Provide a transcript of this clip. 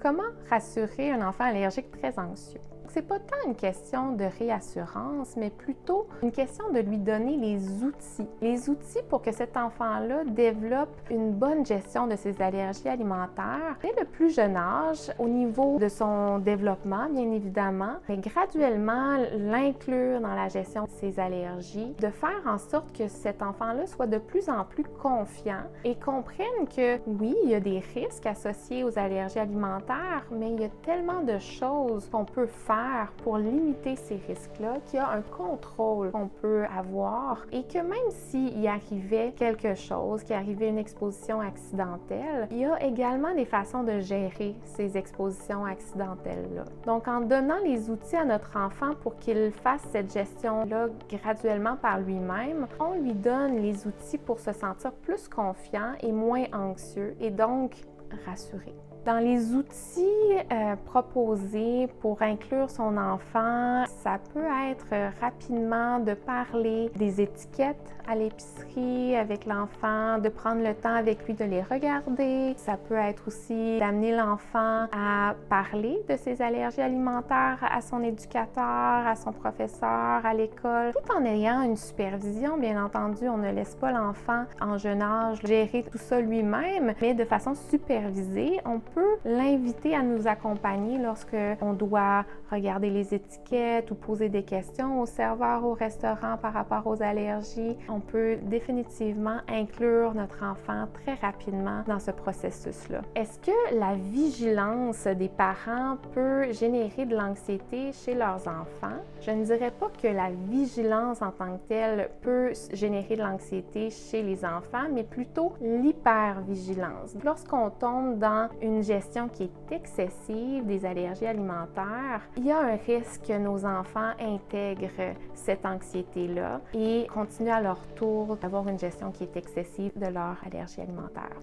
Comment rassurer un enfant allergique très anxieux? C'est pas tant une question de réassurance, mais plutôt une question de lui donner les outils. Les outils pour que cet enfant-là développe une bonne gestion de ses allergies alimentaires dès le plus jeune âge, au niveau de son développement, bien évidemment, mais graduellement l'inclure dans la gestion de ses allergies, de faire en sorte que cet enfant-là soit de plus en plus confiant et comprenne que oui, il y a des risques associés aux allergies alimentaires, mais il y a tellement de choses qu'on peut faire pour limiter ces risques-là, qu'il y a un contrôle qu'on peut avoir et que même s'il y arrivait quelque chose, qu'il y arrivait une exposition accidentelle, il y a également des façons de gérer ces expositions accidentelles-là. Donc, en donnant les outils à notre enfant pour qu'il fasse cette gestion-là graduellement par lui-même, on lui donne les outils pour se sentir plus confiant et moins anxieux et donc rassuré. Dans les outils proposés pour inclure son enfant, ça peut être rapidement de parler des étiquettes à l'épicerie avec l'enfant, de prendre le temps avec lui de les regarder. Ça peut être aussi d'amener l'enfant à parler de ses allergies alimentaires à son éducateur, à son professeur, à l'école, tout en ayant une supervision. Bien entendu, on ne laisse pas l'enfant en jeune âge gérer tout ça lui-même, mais de façon supervisée, on peut l'inviter à nous accompagner lorsque on doit regarder les étiquettes ou poser des questions au serveur au restaurant par rapport aux allergies. On peut définitivement inclure notre enfant très rapidement dans ce processus-là. Est-ce que la vigilance des parents peut générer de l'anxiété chez leurs enfants? Je ne dirais pas que la vigilance en tant que telle peut générer de l'anxiété chez les enfants, mais plutôt l'hypervigilance. Lorsqu'on tombe dans une gestion qui est excessive des allergies alimentaires, il y a un risque que nos enfants intègrent cette anxiété-là et continuent à leur tour d'avoir une gestion qui est excessive de leur allergie alimentaire.